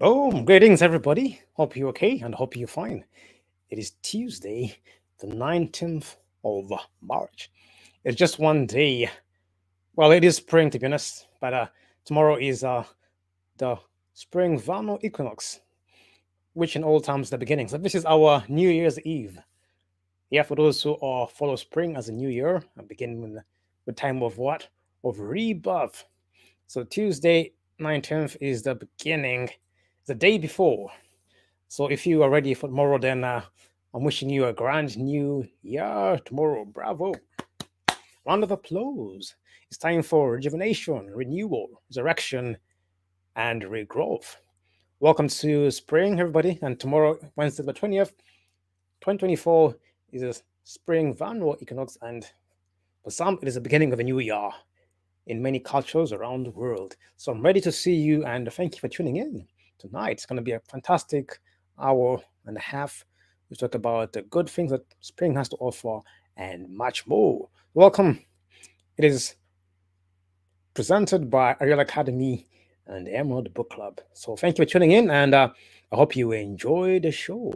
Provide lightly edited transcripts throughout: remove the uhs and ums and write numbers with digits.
Oh, greetings, everybody. Hope you're okay and hope you're fine. It is Tuesday, the 19th of March. It's just one day. Well, it is spring, to be honest, but tomorrow is the spring vernal equinox, which in old times is the beginning. So this is our New Year's Eve. Yeah, for those who follow spring as a new year, and begin with the time of what? Of rebirth. So Tuesday, 19th is the beginning, the day before. So if you are ready for tomorrow, then I'm wishing you a grand new year tomorrow. Bravo. Round of applause. It's time for rejuvenation, renewal, resurrection, and regrowth. Welcome to spring, everybody. And tomorrow, Wednesday the 20th, 2024, is a spring vernal equinox. And for some, it is the beginning of a new year in many cultures around the world. So I'm ready to see you, and thank you for tuning in tonight. It's going to be a fantastic hour and a half. We talk about the good things that spring has to offer and much more. Welcome. It is presented by Ariel Academy and Emerald Book Club. So thank you for tuning in, and I hope you enjoy the show.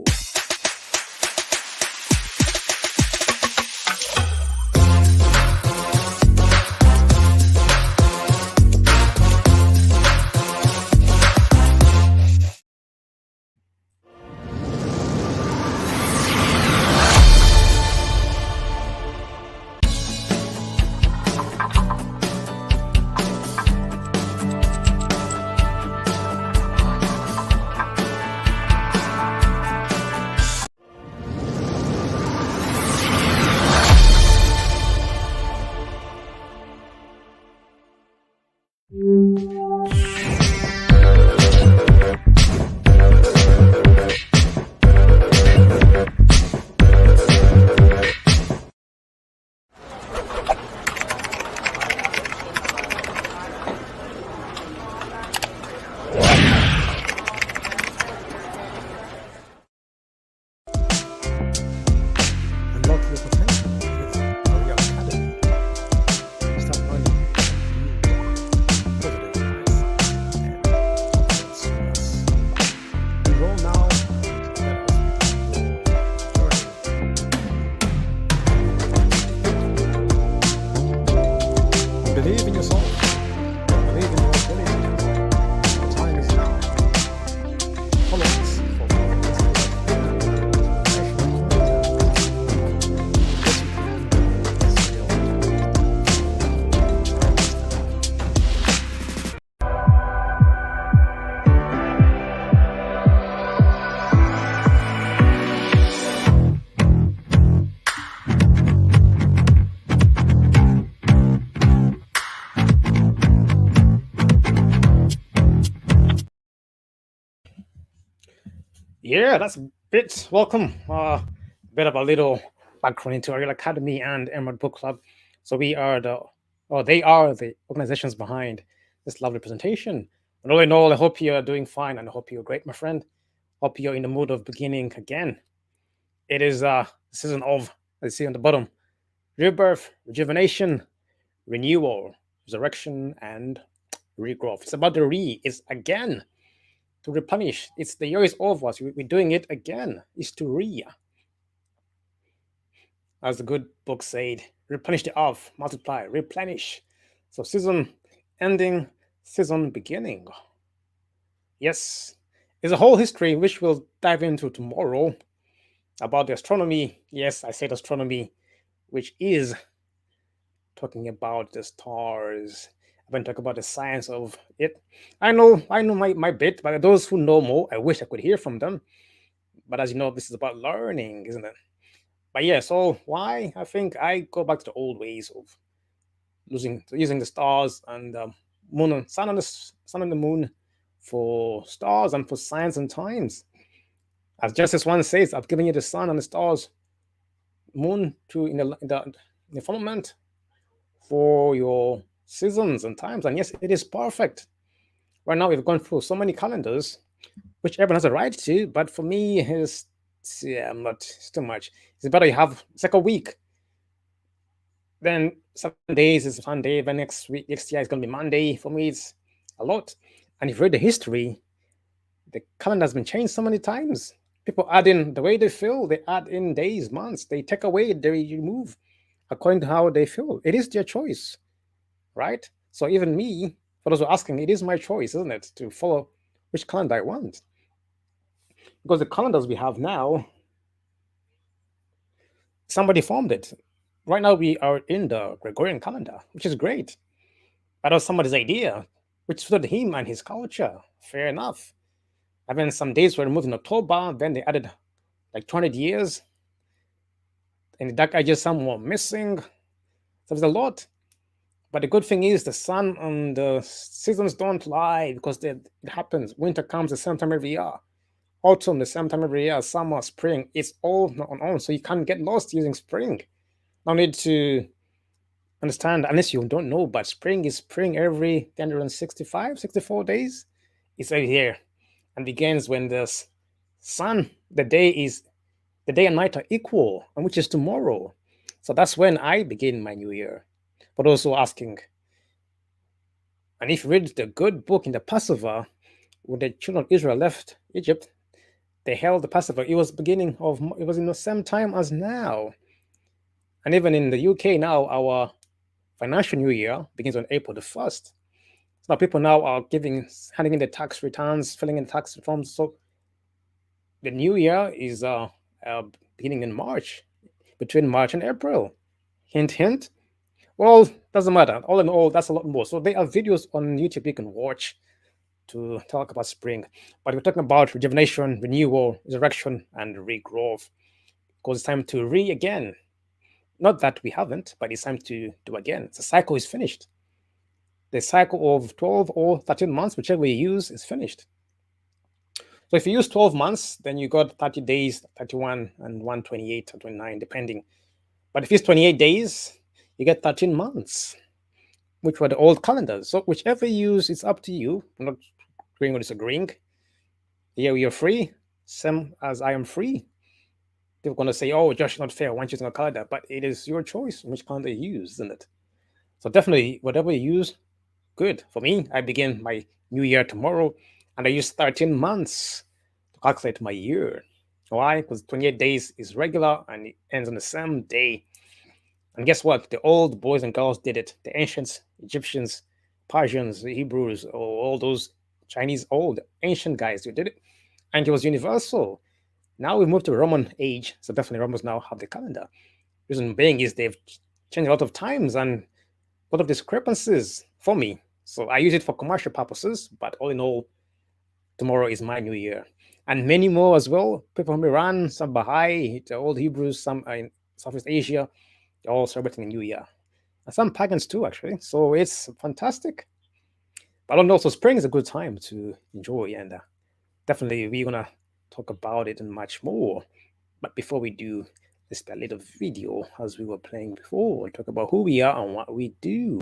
Unlock your potential with Ariel Academy. Start learning new positive minds and confidence in us. Enroll now to let us your journey. Believe in yourself. Believe in your ability. The time is now. Follow us for more Yeah, that's a bit welcome. A bit of a little background into Ariel Academy and Emerald Book Club. So we are they are the organizations behind this lovely presentation. And all in all, I hope you're doing fine, and I hope you're great, my friend. Hope you're in the mood of beginning again. It is a season of, let's see on the bottom, rebirth, rejuvenation, renewal, resurrection, and regrowth. It's about the it's again to replenish. It's the year is over. So we're doing it again. It's to as the good book said, replenish the earth, multiply, replenish. So season ending, season beginning. Yes, there's a whole history which we'll dive into tomorrow about the astronomy. Yes, I said astronomy, which is talking about the stars. I've been talking about the science of it. I know my bit, but those who know more, I wish I could hear from them. But as you know, this is about learning, isn't it? But yeah, so why? I think I go back to the old ways of using the stars and moon and sun and the moon for stars and for science and times. As Justice One says, I've given you the sun and the stars, moon to in the firmament for your seasons and times. And yes, it is perfect. Right now, we've gone through so many calendars, which everyone has a right to. But for me, I'm not. It's too much. It's better you have. It's like a week. Then 7 days is Sunday. Then next week, next year is going to be Monday. For me, it's a lot. And if you read the history, The calendar has been changed so many times. People add in the way they feel, they add in days, months, they take away, they remove according to how they feel. It is their choice, right? So even me, for those who are asking, it is my choice, isn't it, to follow which calendar I want. Because the calendars we have now, somebody formed it. Right now we are in the Gregorian calendar, which is great. That was somebody's idea, which suited him and his culture. Fair enough. And then some days were removed in October, then they added like 200 years. In the Dark Ages, some were missing. So there's a lot. But the good thing is the sun and the seasons don't lie because it happens. Winter comes the same time every year. Autumn the same time every year. Summer, spring, it's all on. So you can't get lost using spring. No need to understand, unless you don't know, but spring is spring every 365, 64 days. It's every year and begins when the sun, the day and night are equal, and which is tomorrow. So that's when I begin my new year. But also asking, and if you read the good book in the Passover, when the children of Israel left Egypt, they held the Passover. It was in the same time as now. And even in the UK now, our financial new year begins on April the 1st. So now people now are handing in the tax returns, filling in tax forms. So the new year is beginning in March, between March and April. Hint, hint. Well, doesn't matter. All in all, that's a lot more. So there are videos on YouTube you can watch to talk about spring. But we're talking about rejuvenation, renewal, resurrection, and regrowth. Because it's time to again. Not that we haven't, but it's time to do again. The cycle is finished. The cycle of 12 or 13 months, whichever you use, is finished. So if you use 12 months, then you got 30 days, 31 and 128 or 29, depending. But if it's 28 days, you get 13 months, which were the old calendars. So whichever you use, it's up to you. I'm not agreeing or disagreeing. Here you're free, same as I am free. People are going to say, oh, Josh, not fair. Why aren't you using a calendar? But it is your choice which calendar you use, isn't it? So definitely, whatever you use, good. For me, I begin my new year tomorrow, and I use 13 months to calculate my year. Why? Because 28 days is regular, and it ends on the same day. And guess what? The old boys and girls did it. The ancients, Egyptians, Persians, the Hebrews, all those Chinese old ancient guys who did it. And it was universal. Now we move to the Roman age, so definitely Romans now have the calendar. Reason being is they've changed a lot of times and a lot of discrepancies for me. So I use it for commercial purposes, but all in all, tomorrow is my new year. And many more as well. People from Iran, some Baha'i, the old Hebrews, some in Southeast Asia, they're all celebrating a new year. And some pagans too, actually. So it's fantastic. But also spring is a good time to enjoy, and definitely we're gonna talk about it and much more. But before we do, let's play a little video as we were playing before and talk about who we are and what we do.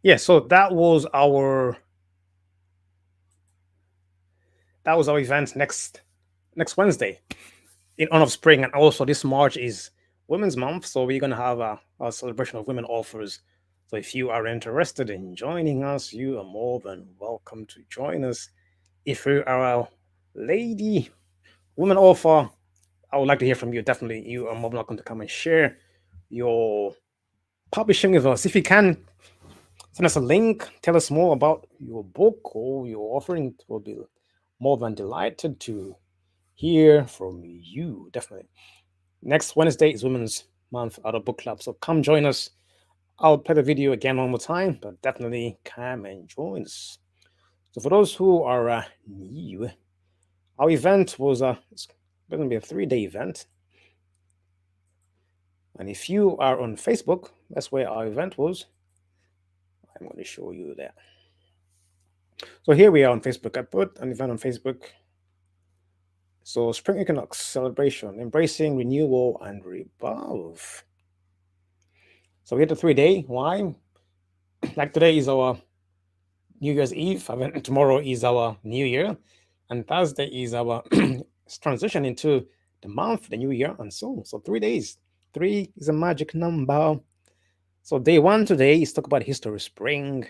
Yeah, so that was our event next Wednesday in honor of spring, and also this March is Women's Month, so we're gonna have a celebration of women authors. So if you are interested in joining us, you are more than welcome to join us. If you are a lady, woman author, I would like to hear from you. Definitely, you are more than welcome to come and share your publishing with us. If you can, send us a link, tell us more about your book or your offering. We'll be more than delighted to hear from you. Definitely. Next Wednesday is Women's Month at our book club, so come join us. I'll play the video again one more time, but definitely come and join us. So for those who are new, our event was it's going to be a 3-day event. And if you are on Facebook, that's where our event was. I'm going to show you that. So here we are on Facebook. I put an event on Facebook. So Spring Equinox celebration, embracing renewal and rebirth. So we had a 3-day. Why? Like today is our New Year's Eve. Tomorrow is our New Year, and Thursday is our transition into the month, the New Year, and so on. So 3 days. 3 is a magic number. So day 1 today is talk about history of spring.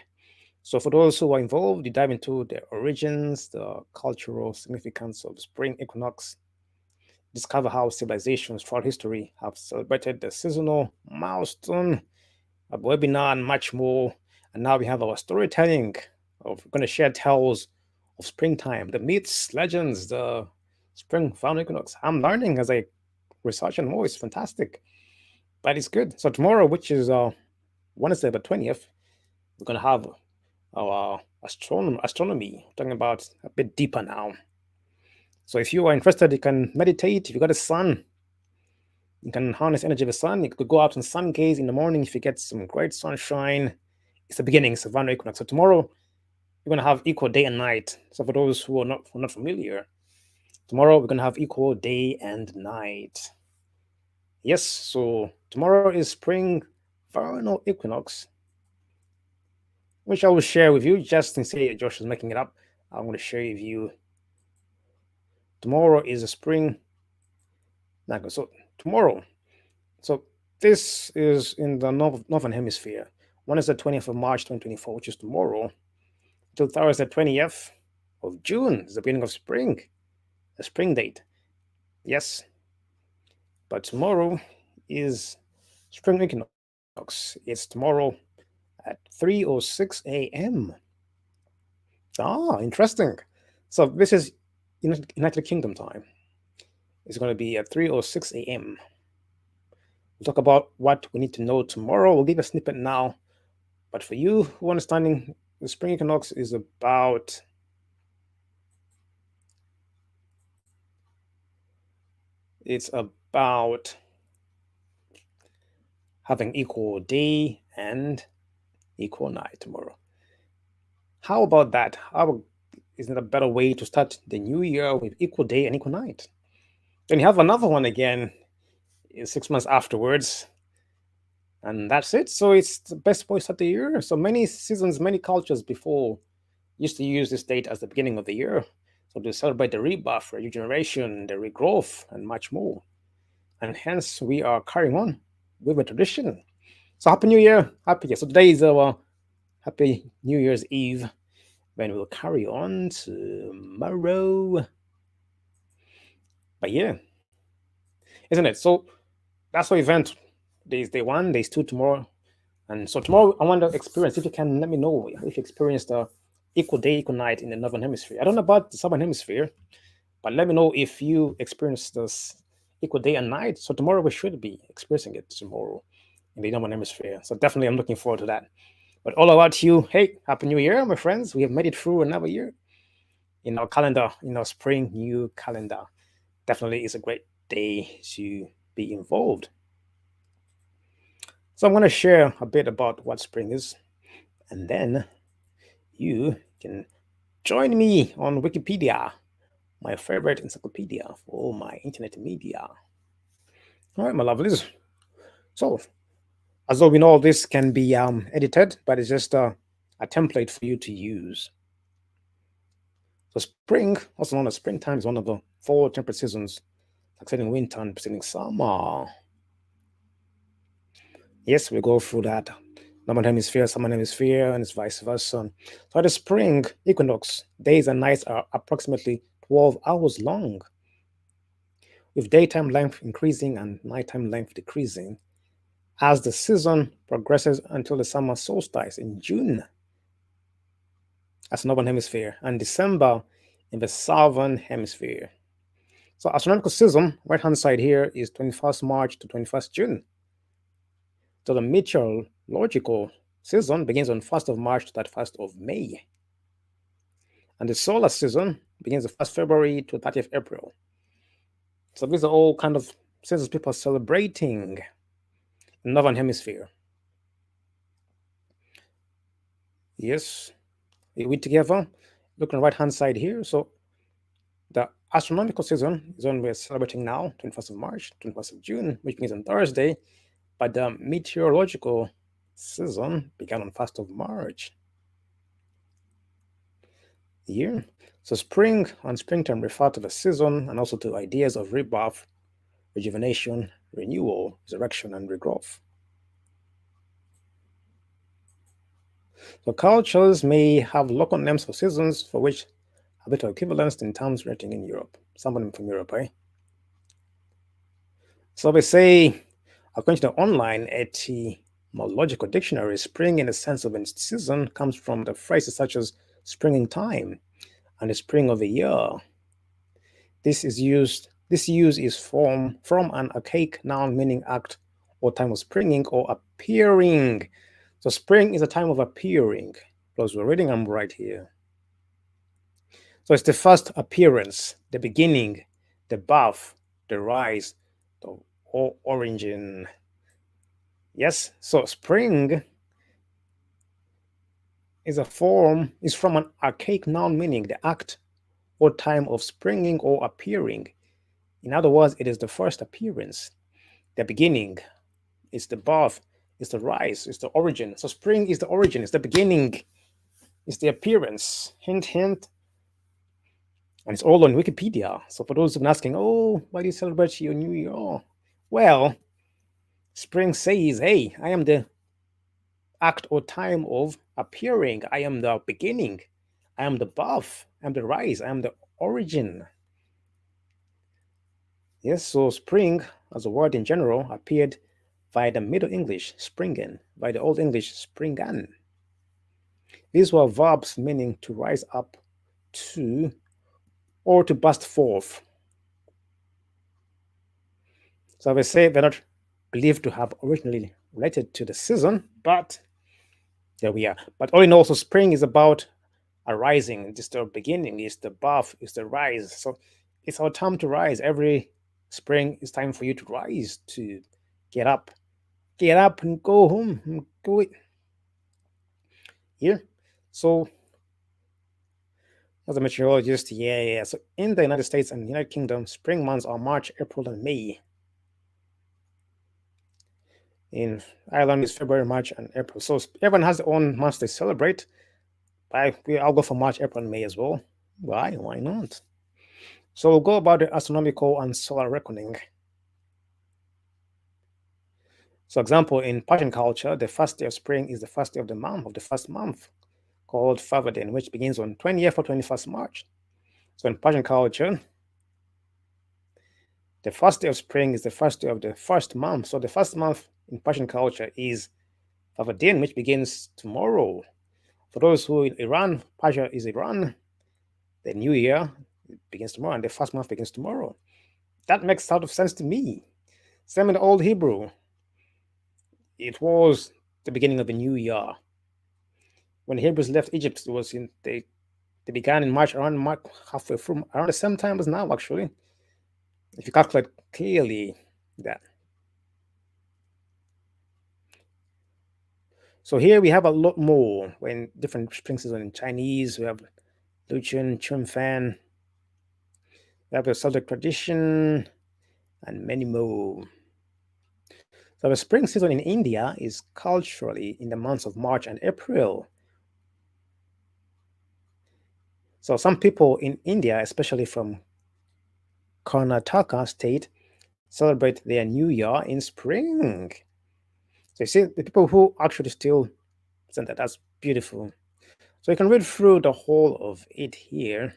So for those who are involved, you dive into the origins, the cultural significance of spring equinox, discover how civilizations throughout history have celebrated the seasonal milestone, a webinar, and much more. And now we have our storytelling of going to share tales of springtime, the myths, legends, the spring found equinox. I'm learning as I research and more. It's fantastic, but it's good. So tomorrow, which is Wednesday the 20th, we're going to have our astronomy, talking about a bit deeper now. So if you are interested, you can meditate. If you got a sun, you can harness energy of the sun. You could go out and sun gaze in the morning if you get some great sunshine. It's the beginning, it's a vernal equinox. So tomorrow we're gonna have equal day and night. So for those who are not familiar, tomorrow we're gonna have equal day and night. Yes, so tomorrow is spring vernal equinox, which I will share with you. Just in case Josh is making it up, I'm going to share with you. Tomorrow is a spring. So tomorrow. So this is in the northern hemisphere. One is the 20th of March 2024, which is tomorrow, till Thursday 20th of June is the beginning of spring, the spring date. Yes, but tomorrow is spring equinox. It's tomorrow at 3:06 a.m. Interesting. So this is United Kingdom time. It's going to be at 3:06 a.m. We'll talk about what we need to know tomorrow. We'll give a snippet now. But for you who are understanding, the spring equinox is about having equal day and equal night tomorrow. How about that? Isn't it a better way to start the new year with equal day and equal night? Then you have another one again 6 months afterwards, and that's it. So it's the best way to start the year. So many seasons, many cultures before used to use this date as the beginning of the year, so to celebrate the rebirth, regeneration, the regrowth, and much more. And hence we are carrying on with a tradition. So happy New Year, happy year. So today is our happy New Year's Eve, when we'll carry on tomorrow. But yeah, isn't it? So that's our event. There's day 1, days 2 tomorrow. And so tomorrow I want to experience, if you can let me know if you experienced the equal day, equal night in the northern hemisphere. I don't know about the southern hemisphere, but let me know if you experienced this equal day and night. So tomorrow we should be experiencing it tomorrow in the northern hemisphere. So definitely I'm looking forward to that. But all about you, hey, happy New Year, my friends. We have made it through another year in our calendar, in our spring new calendar. Definitely is a great day to be involved. So I'm going to share a bit about what spring is, and then you can join me on Wikipedia, my favorite encyclopedia for my internet media. All right, my lovelies. So, as though we know, this can be edited, but it's just a template for you to use. So spring, also known as springtime, is one of the four temperate seasons, succeeding winter and preceding summer. Yes, we go through that. Northern hemisphere, southern hemisphere, and it's vice versa. So at the spring equinox, days and nights are approximately 12 hours long, with daytime length increasing and nighttime length decreasing as the season progresses until the summer solstice in June. That's northern hemisphere, and December in the southern hemisphere. So astronomical season, right hand side here, is 21st March to 21st June. So the meteorological season begins on 1st of March to 31st of May. And the solar season begins the 1st February to 30th April. So these are all kind of seasons people are celebrating in northern hemisphere. Yes, we together, look on the right hand side here. So the astronomical season is one we're celebrating now, 21st of March, 21st of June, which begins on Thursday. But the meteorological season began on 1st of March. Year. So spring and springtime refer to the season and also to ideas of rebirth, rejuvenation, renewal, resurrection, and regrowth. So cultures may have local names for seasons for which have little equivalence in terms written in Europe. Some of them from Europe, eh? So we say, according to the online etymological dictionary, spring in the sense of a season comes from the phrases such as springing time and the spring of a year. This use is from an archaic noun meaning act or time of springing or appearing. So spring is a time of appearing. Plus we're reading them right here. So it's the first appearance, the beginning, the birth, the rise, the origin. Yes, so spring is from an archaic noun meaning the act or time of springing or appearing. In other words, it is the first appearance, the beginning, it's the birth, it's the rise, it's the origin. So spring is the origin, it's the beginning, it's the appearance. Hint, hint. And it's all on Wikipedia. So for those who are asking, oh, why do you celebrate your New Year? Well, spring says, hey, I am the act or time of appearing. I am the beginning. I am the birth. I am the rise. I am the origin. Yes, so spring, as a word in general, appeared via the Middle English springen, by the Old English springan. These were verbs meaning to rise up to or to burst forth. So we say they're not believed to have originally related to the season, but there we are. But all in all, so spring is about a rising, it's the beginning, it's the birth, it's the rise. So it's our time to rise. Every spring is time for you to rise, to get up and go home and go it. Here. So as a meteorologist, yeah. So in the United States and United Kingdom, spring months are March, April, and May. In Ireland, it's February, March, and April. So everyone has their own months they celebrate. I'll go for March, April, and May as well. Why? Why not? So we'll go about the astronomical and solar reckoning. So example, in Persian culture, the first day of spring is the first day of the first month, called Favadin, which begins on 20th or 21st March. So in Persian culture, the first day of spring is the first day of the first month. So the first month in Persian culture is Favadin, which begins tomorrow. For those who in Iran, Persia is Iran, the new year begins tomorrow and the first month begins tomorrow. That makes a lot of sense to me. Same in the Old Hebrew. It was the beginning of the new year. When the Hebrews left Egypt, it was they began in March, around March, halfway through, around the same time as now, actually. If you calculate clearly that. So here we have a lot more when different spring seasons in Chinese. We have Lucian, Chunfan. We have the Celtic tradition and many more. So the spring season in India is culturally in the months of March and April, So some people in India, especially from Karnataka state, celebrate their new year in spring. So you see, the people who actually still present that, that's beautiful. So you can read through the whole of it here.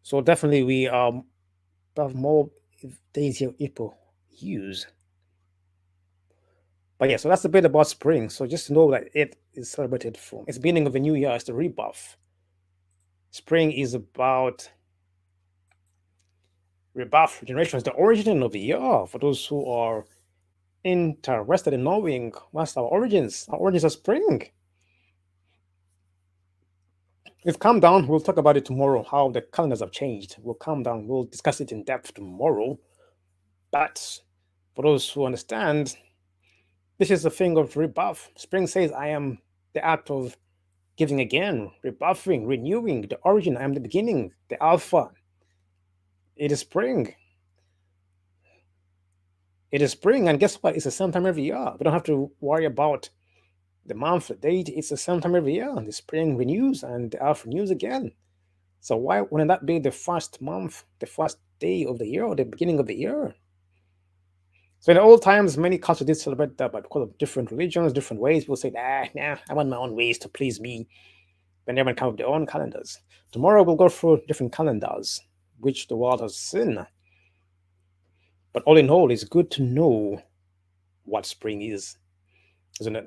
So definitely we have more days here people use. But yeah, so that's a bit about spring. So just know that it is celebrated from it's the beginning of a new year, it's the rebirth. Spring is about rebirth, regeneration, is the origin of the year. For those who are interested in knowing what's our origins are spring. We've come down, we'll talk about it tomorrow, how the calendars have changed. We'll come down, we'll discuss it in depth tomorrow. But for those who understand, this is the thing of rebirth. Spring says, I am the act of giving again, rebuffing, renewing, the origin, I am the beginning, the alpha. It is spring. It is spring, and guess what? It's the same time every year. We don't have to worry about the month, the date. It's the same time every year. The spring renews and the alpha renews again. So why wouldn't that be the first month, the first day of the year, or the beginning of the year? So in the old times, many cultures did celebrate that, but because of different religions, different ways, people say, nah, I want my own ways to please me. Then everyone come with their own calendars. Tomorrow we'll go through different calendars, which the world has seen. But all in all, it's good to know what spring is, isn't it?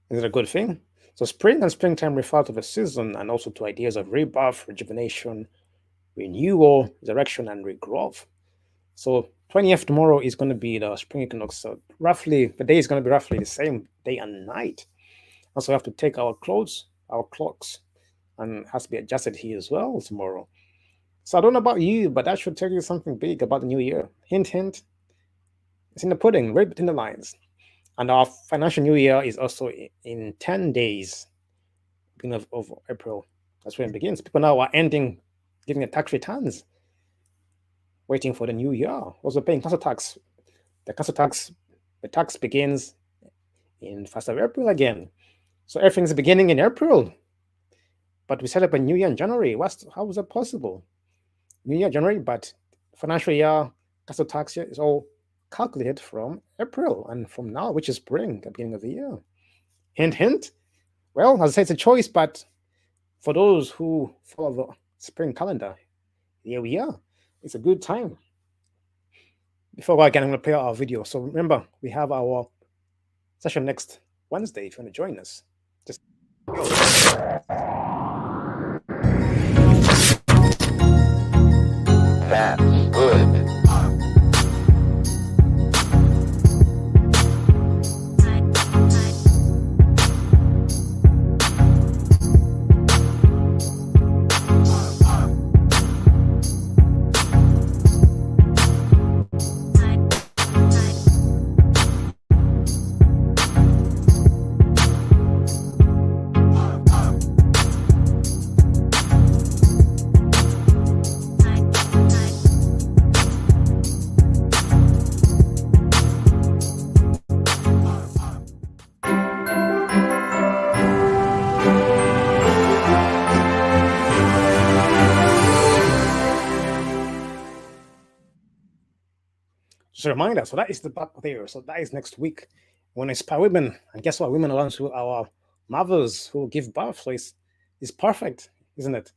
Is it a good thing? So spring and springtime refer to the season and also to ideas of rebirth, rejuvenation, renewal, resurrection, and regrowth. So 20th tomorrow is going to be the spring equinox. So roughly, the day is going to be roughly the same day and night. Also, we have to take our clothes, our clocks, and has to be adjusted here as well tomorrow. So I don't know about you, but that should tell you something big about the new year. Hint, hint. It's in the pudding, right between the lines. And our financial new year is also in 10 days, beginning of April. That's when it begins. People now are ending giving their tax returns, waiting for the new year. Also paying council tax. The tax begins in 1st of April again. So everything's beginning in April. But we celebrate New Year in January. How is that possible? New Year, January, but financial year, council tax year is all calculated from April and from now, which is spring, the beginning of the year. Hint, hint. Well, as I say, it's a choice, but for those who follow the spring calendar, here we are. It's a good time. Before again, I'm going to play our video. So remember, we have our session next Wednesday if you want to join us. Just That's good. a reminder. So that is the back there. So that is next week. When inspire women, and guess what? Women are also our mothers who give birth. So it's perfect, isn't it?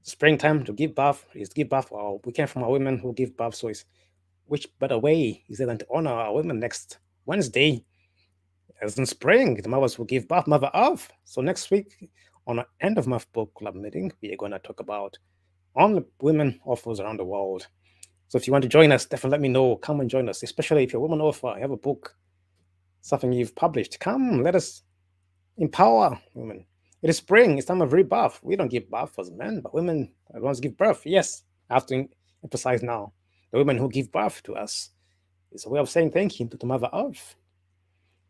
Springtime to give birth is to give birth. We came from our women who give birth. So it's which better way is there than to honor our women next Wednesday? As in spring, the mothers will give birth, Mother Earth. So next week, on our end of month book club meeting, we are going to talk about on the women authors around the world. So if you want to join us, definitely let me know. Come and join us, especially if you're a woman author, you have a book, something you've published. Come, let us empower women. It is spring, it's time of rebirth. We don't give birth as men, but women are the ones who give birth. Yes, I have to emphasize now. The women who give birth to us is a way of saying thank you to Mother Earth.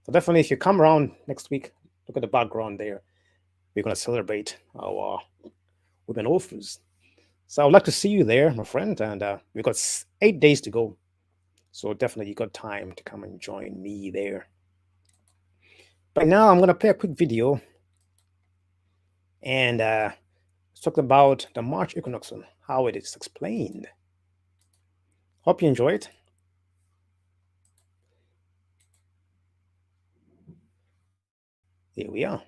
So definitely, if you come around next week, look at the background there. We're going to celebrate our women authors. So I would like to see you there, my friend. And we've got 8 days to go. So definitely you got time to come and join me there. But now I'm gonna play a quick video and talk about the March equinox and how it is explained. Hope you enjoy it. Here we are.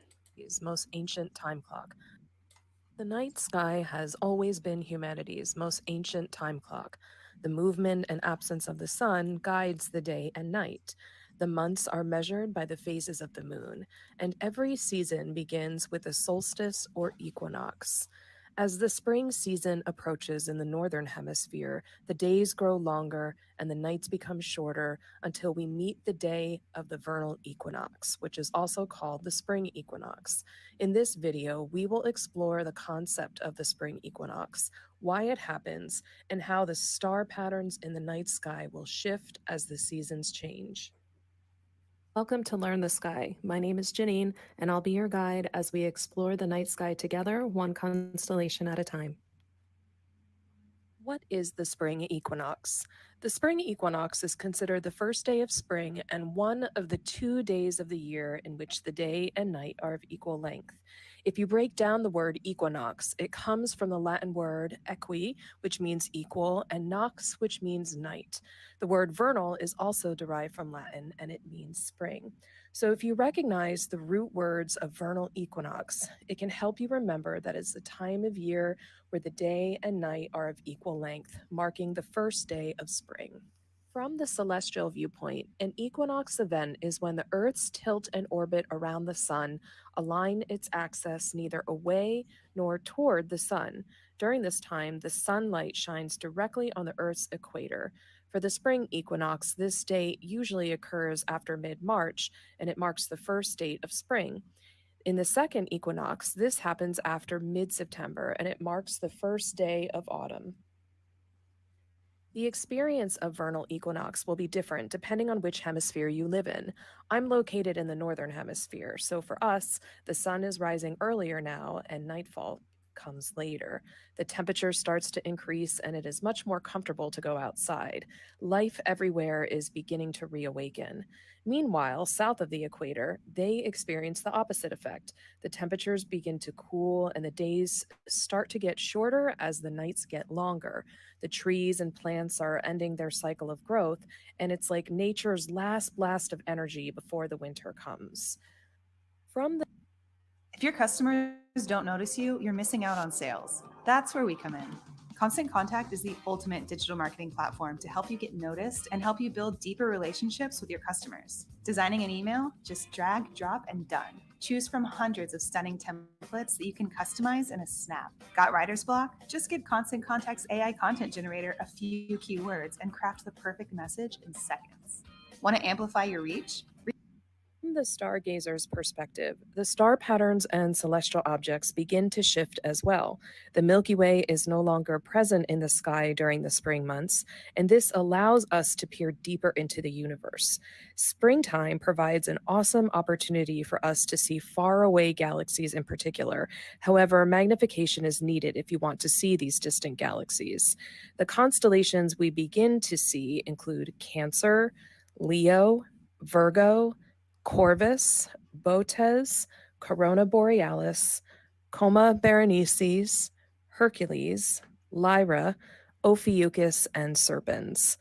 Most ancient time clock. The night sky has always been humanity's most ancient time clock. The movement and absence of the sun guides the day and night. The months are measured by the phases of the moon, and every season begins with a solstice or equinox. As the spring season approaches in the northern hemisphere, the days grow longer and the nights become shorter until we meet the day of the vernal equinox, which is also called the spring equinox. In this video, we will explore the concept of the spring equinox, why it happens, and how the star patterns in the night sky will shift as the seasons change. Welcome to Learn the Sky. My name is Janine, and I'll be your guide as we explore the night sky together, one constellation at a time. What is the spring equinox? The spring equinox is considered the first day of spring and one of the 2 days of the year in which the day and night are of equal length. If you break down the word equinox, it comes from the Latin word equi, which means equal, and nox, which means night. The word vernal is also derived from Latin, and it means spring. So if you recognize the root words of vernal equinox, it can help you remember that it's the time of year where the day and night are of equal length, marking the first day of spring. From the celestial viewpoint, an equinox event is when the Earth's tilt and orbit around the sun align its axis neither away nor toward the sun. During this time, the sunlight shines directly on the Earth's equator. For the spring equinox, this date usually occurs after mid March, and it marks the first date of spring. In the second equinox, this happens after mid September, and it marks the first day of autumn. The experience of vernal equinox will be different depending on which hemisphere you live in. I'm located in the northern hemisphere, so for us, the sun is rising earlier now and nightfall comes later. The temperature starts to increase and it is much more comfortable to go outside. Life everywhere is beginning to reawaken. Meanwhile, south of the equator, they experience the opposite effect. The temperatures begin to cool and the days start to get shorter as the nights get longer. The trees and plants are ending their cycle of growth, and it's like nature's last blast of energy before the winter comes. From the If your customers don't notice you, you're missing out on sales. That's where we come in. Constant Contact is the ultimate digital marketing platform to help you get noticed and help you build deeper relationships with your customers. Designing an email? Just drag, drop, and done. Choose from hundreds of stunning templates that you can customize in a snap. Got writer's block? Just give Constant Contact's AI content generator a few keywords and craft the perfect message in seconds. Want to amplify your reach? From the stargazer's perspective, the star patterns and celestial objects begin to shift as well. The Milky Way is no longer present in the sky during the spring months, and this allows us to peer deeper into the universe. Springtime provides an awesome opportunity for us to see faraway galaxies in particular. However, magnification is needed if you want to see these distant galaxies. The constellations we begin to see include Cancer, Leo, Virgo, Corvus, Bootes, Corona Borealis, Coma Berenices, Hercules, Lyra, Ophiuchus, and Serpens.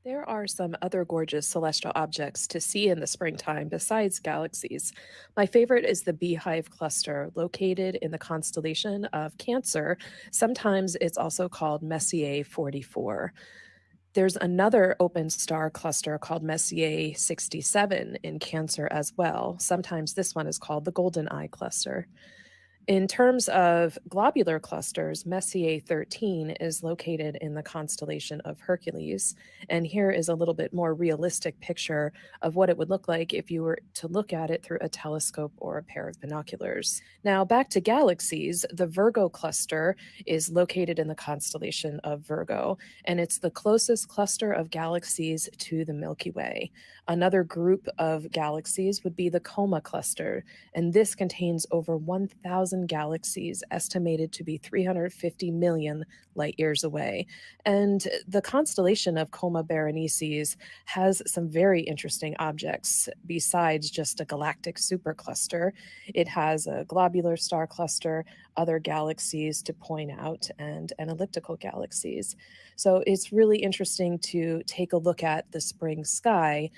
There are some other gorgeous celestial objects to see in the springtime besides galaxies. My favorite is the Beehive Cluster, located in the constellation of Cancer. Sometimes it's also called Messier 44. There's another open star cluster called Messier 67 in Cancer as well. Sometimes this one is called the Golden Eye Cluster. In terms of globular clusters, Messier 13 is located in the constellation of Hercules. And here is a little bit more realistic picture of what it would look like if you were to look at it through a telescope or a pair of binoculars. Now, back to galaxies, the Virgo cluster is located in the constellation of Virgo, and it's the closest cluster of galaxies to the Milky Way. Another group of galaxies would be the Coma cluster, and this contains over 1,000 galaxies, estimated to be 350 million light years away. And the constellation of Coma Berenices has some very interesting objects besides just a galactic supercluster. It has a globular star cluster, other galaxies to point out, and elliptical galaxies. So it's really interesting to take a look at the spring sky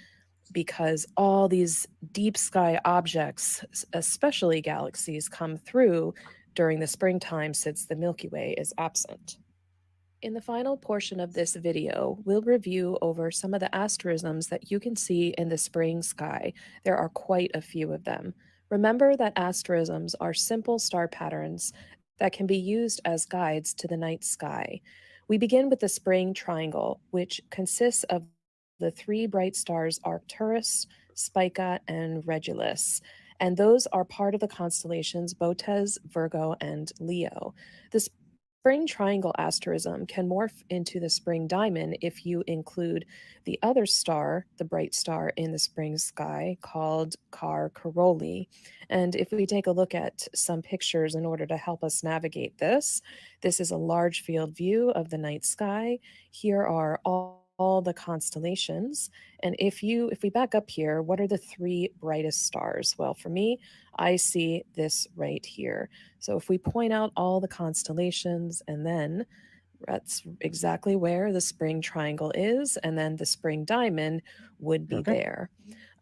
because all these deep sky objects, especially galaxies, come through during the springtime since the Milky Way is absent. In the final portion of this video, we'll review over some of the asterisms that you can see in the spring sky. There are quite a few of them. Remember that asterisms are simple star patterns that can be used as guides to the night sky. We begin with the spring triangle, which consists of the three bright stars Arcturus, Spica, and Regulus. And those are part of the constellations Bootes, Virgo, and Leo. The spring triangle asterism can morph into the spring diamond if you include the other star, the bright star in the spring sky, called Car Caroli. And if we take a look at some pictures in order to help us navigate this, this is a large field view of the night sky. Here are all the constellations. And if we back up here, what are the three brightest stars? Well, for me, I see this right here. So if we point out all the constellations, and then that's exactly where the spring triangle is, and then the spring diamond would be Okay. there.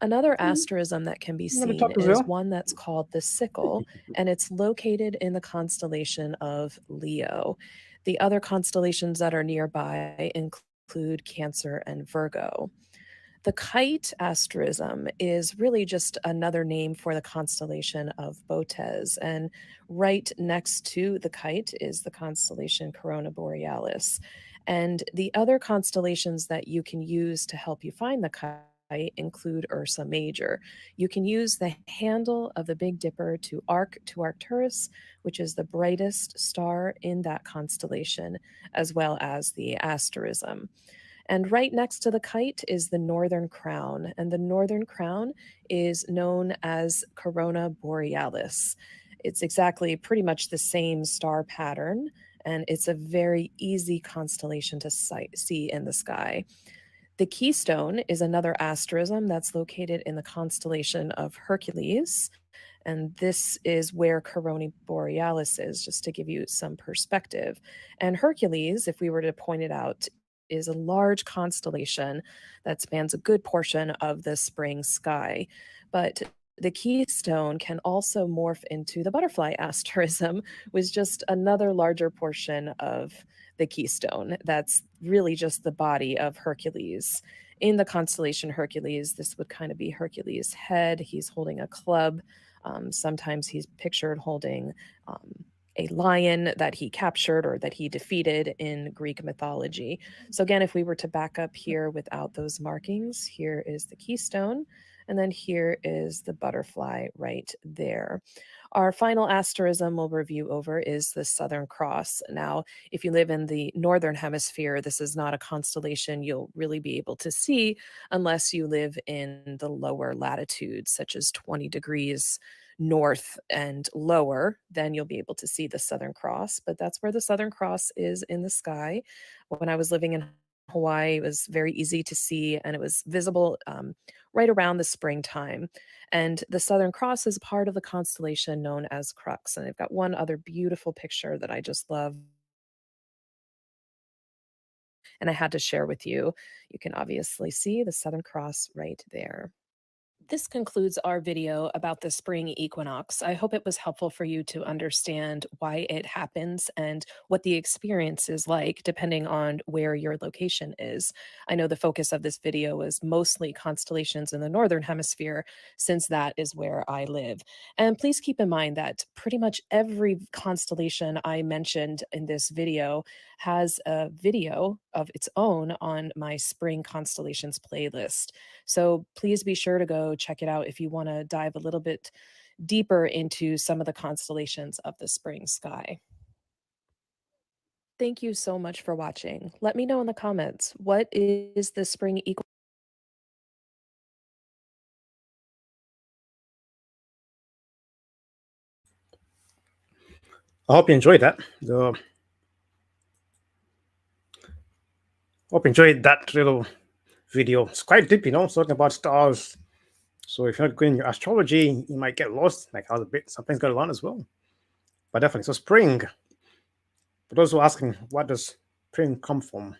Another asterism that can be I'm gonna seen talk as is well. one that's called the sickle, and it's located in the constellation of Leo. The other constellations that are nearby include Cancer and Virgo. The kite asterism is really just another name for the constellation of Bootes. And right next to the kite is the constellation Corona Borealis. And the other constellations that you can use to help you find the kite include Ursa Major. You can use the handle of the Big Dipper to arc to Arcturus, which is the brightest star in that constellation, as well as the asterism. And right next to the kite is the Northern Crown. And the Northern Crown is known as Corona Borealis. It's exactly pretty much the same star pattern, and it's a very easy constellation to see in the sky. The Keystone is another asterism that's located in the constellation of Hercules. And this is where Corona Borealis is, just to give you some perspective. And Hercules, if we were to point it out, is a large constellation that spans a good portion of the spring sky. But the keystone can also morph into the butterfly asterism, which is just another larger portion of the keystone. That's really just the body of Hercules. In the constellation Hercules, this would kind of be Hercules' head. He's holding a club. Sometimes he's pictured holding a lion that he captured or that he defeated in Greek mythology. So, again, if we were to back up here without those markings, here is the keystone, and then here is the butterfly right there. Our final asterism we'll review over is the Southern Cross. Now, if you live in the Northern Hemisphere, this is not a constellation you'll really be able to see unless you live in the lower latitudes, such as 20 degrees north and lower, then you'll be able to see the Southern Cross. But that's where the Southern Cross is in the sky. When I was living in Hawaii, it was very easy to see, and it was visible right around the springtime. And the Southern Cross is part of the constellation known as Crux. And I've got one other beautiful picture that I just love, and I had to share with you. You can obviously see the Southern Cross right there. This concludes our video about the spring equinox. I hope it was helpful for you to understand why it happens and what the experience is like depending on where your location is. I know the focus of this video was mostly constellations in the northern hemisphere, since that is where I live. And please keep in mind that pretty much every constellation I mentioned in this video has a video of its own on my spring constellations playlist. So please be sure to go check it out if you want to dive a little bit deeper into some of the constellations of the spring sky. Thank you so much for watching. Let me know in the comments, what is the spring equinox? I hope you enjoyed that. Hope you enjoyed that little video. It's quite deep, talking about stars. So if you're not going your astrology, you might get lost, like how the bit something's going on as well. But definitely, so spring. For those who are asking, what does spring come from?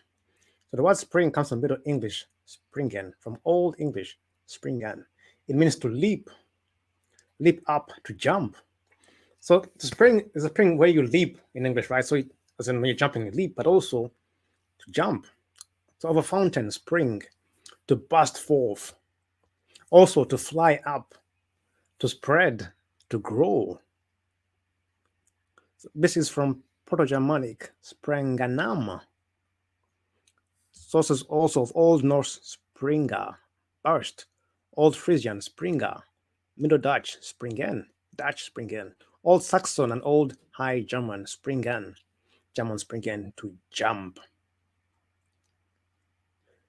So the word spring comes from Middle English, springen, from Old English, springen. It means to leap up, to jump. So the spring is a spring where you leap in English, right? So as in when you're jumping, you leap, but also to jump. So of a fountain, spring, to burst forth, also to fly up, to spread, to grow. So this is from Proto-Germanic, sprenganam. Sources also of Old Norse springer, burst, Old Frisian springer, Middle Dutch springen, Dutch springen, Old Saxon and Old High German springen, German springen, to jump.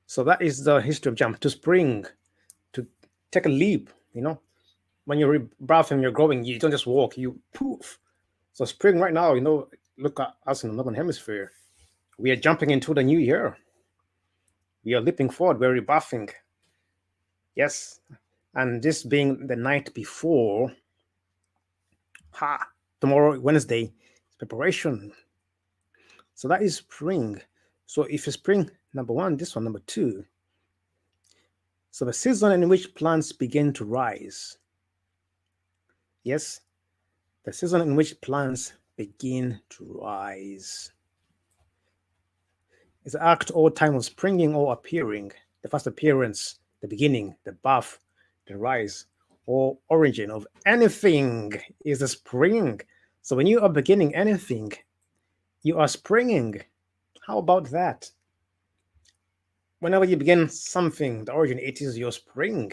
So that is the history of jump, to spring, to take a leap, When you're rebirthing, you're growing, you don't just walk, you poof. So spring right now, look at us in the Northern Hemisphere. We are jumping into the new year. We are leaping forward, we're rebirthing. Yes. And this being the night before, tomorrow, Wednesday, preparation. So that is spring. So if you spring, number one, this one, number two. So the season in which plants begin to rise. Yes, the season in which plants begin to rise. It's the act or time of springing or appearing, the first appearance, the beginning, the birth, the rise, or origin of anything is the spring. So when you are beginning anything, you are springing. How about that? Whenever you begin something, the origin, it is your spring.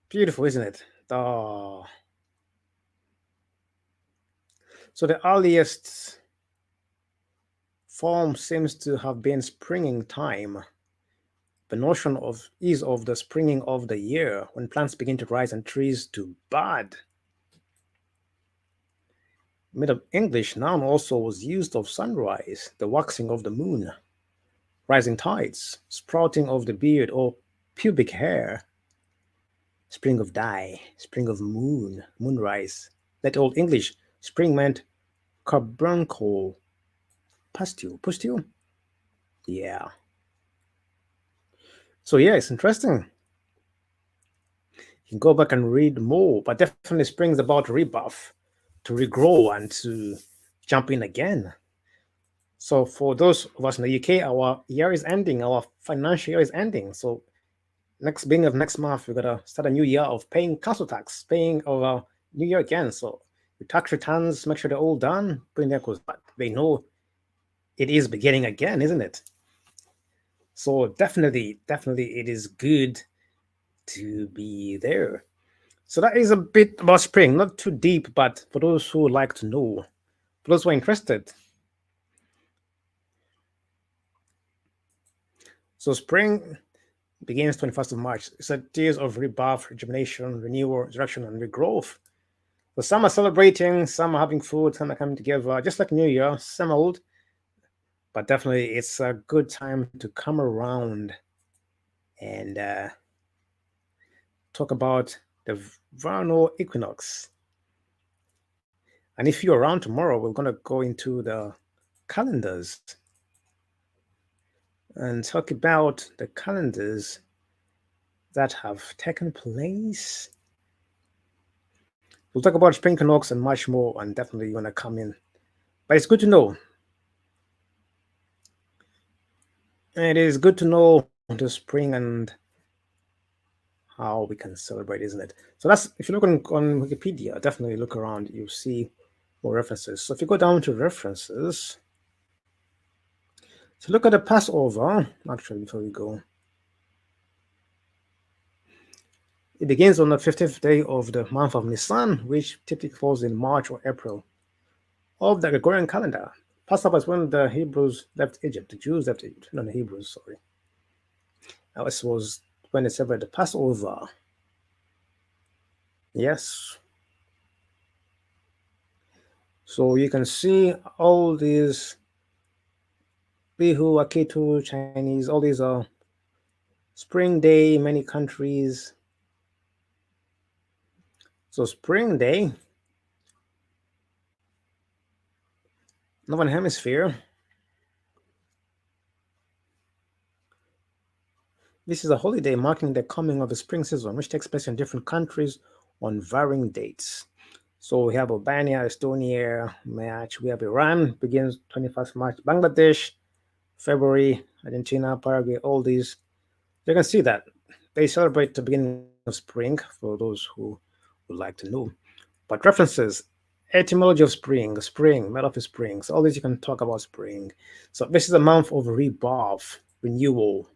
Beautiful, isn't it? So the earliest form seems to have been springing time. The notion is of the springing of the year, when plants begin to rise and trees to bud. Middle English noun also was used of sunrise, the waxing of the moon, rising tides, sprouting of the beard or pubic hair, spring of day, spring of moon, moonrise. That Old English, spring meant carbuncle, pustule. Yeah. So yeah, it's interesting. You can go back and read more, but definitely spring's about rebirth, to regrow and to jump in again. So for those of us in the UK, our year is ending, our financial year is ending. So beginning of next month, we're gonna start a new year of paying council tax, paying our new year again. So your tax returns, make sure they're all done, put in there because they know it is beginning again, isn't it? So definitely it is good to be there. So that is a bit about spring, not too deep, but for those who would like to know, for those who are interested. So spring begins 21st of March. It's a days of rebirth, rejuvenation, renewal, resurrection, and regrowth. So some are celebrating, some are having food, some are coming together, just like New Year, some old. But definitely it's a good time to come around and talk about the vernal equinox. And if you're around tomorrow, we're going to go into the calendars and talk about the calendars that have taken place. We'll talk about spring equinox and much more, and definitely you want to come in. But it's good to know. It is good to know the spring and how we can celebrate, isn't it? So that's, if you look on Wikipedia, definitely look around, you'll see more references. So if you go down to references, so look at the Passover, actually, before we go. It begins on the 15th day of the month of Nisan, which typically falls in March or April of the Gregorian calendar. Passover is when the Hebrews left Egypt, the Jews left Egypt, not the Hebrews, sorry. This was when they celebrated the Passover. Yes. So you can see all these Bihu, Akitu, Chinese, all these are Spring Day, many countries. So Spring Day, Northern Hemisphere. This is a holiday marking the coming of the spring season, which takes place in different countries on varying dates. So we have Albania, Estonia, March. We have Iran, begins 21st March. Bangladesh, February. Argentina, Paraguay, all these. You can see that they celebrate the beginning of spring for those who would like to know. But references, etymology of spring, made of spring. So all this you can talk about spring. So this is a month of rebirth, renewal.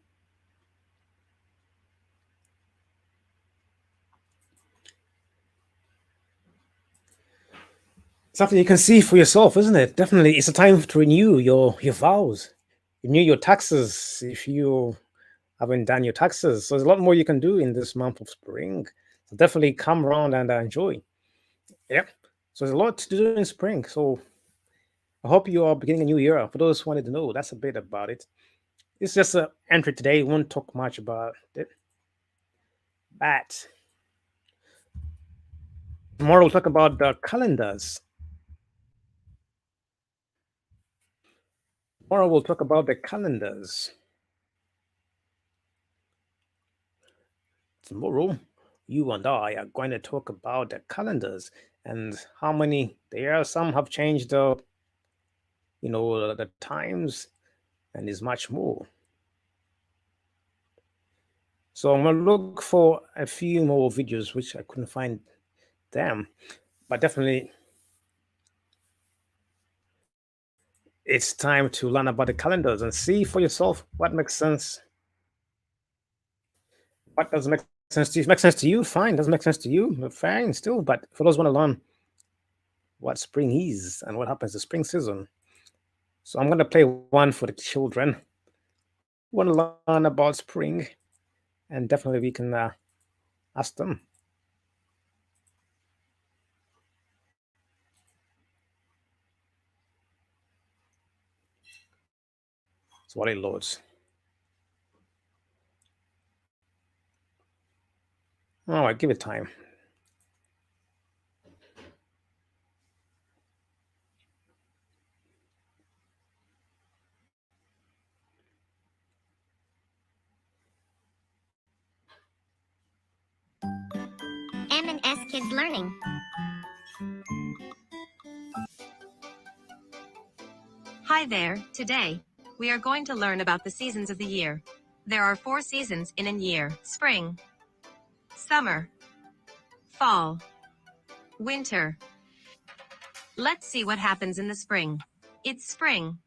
Something you can see for yourself, isn't it? Definitely, it's a time to renew your vows, renew your taxes if you haven't done your taxes. So there's a lot more you can do in this month of spring. So definitely come around and enjoy. Yeah. So there's a lot to do in spring. So I hope you are beginning a new year. For those who wanted to know, that's a bit about it. It's just an entry today. We won't talk much about it. But tomorrow we'll talk about the calendars. Tomorrow we'll talk about the calendars. Tomorrow, you and I are going to talk about the calendars and how many there are. Some have changed the times, and there's much more. So I'm gonna look for a few more videos which I couldn't find them, but definitely it's time to learn about the calendars and see for yourself what makes sense. What doesn't make sense to you? If it makes sense to you, fine. Doesn't make sense to you, fine still. But for those who want to learn what spring is and what happens the spring season, so I'm gonna play one for the children who want to learn about spring, and definitely we can ask them. So what it loads. All right, give it time. M&S Kids Learning. Hi there. Today, we are going to learn about the seasons of the year. There are 4 seasons in a year: spring, summer, fall, winter. Let's see what happens in the spring. It's spring.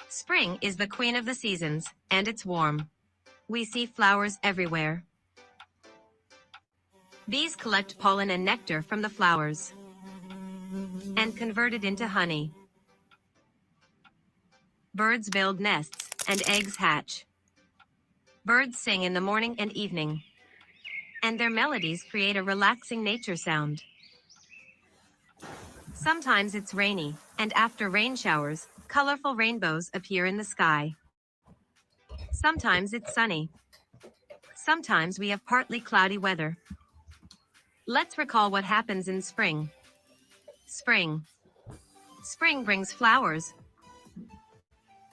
Spring is the queen of the seasons, and it's warm. We see flowers everywhere. Bees collect pollen and nectar from the flowers and convert it into honey. Birds build nests, and eggs hatch. Birds sing in the morning and evening, and their melodies create a relaxing nature sound. Sometimes it's rainy, and after rain showers, colorful rainbows appear in the sky. Sometimes it's sunny. Sometimes we have partly cloudy weather. Let's recall what happens in spring. Spring. Spring brings flowers,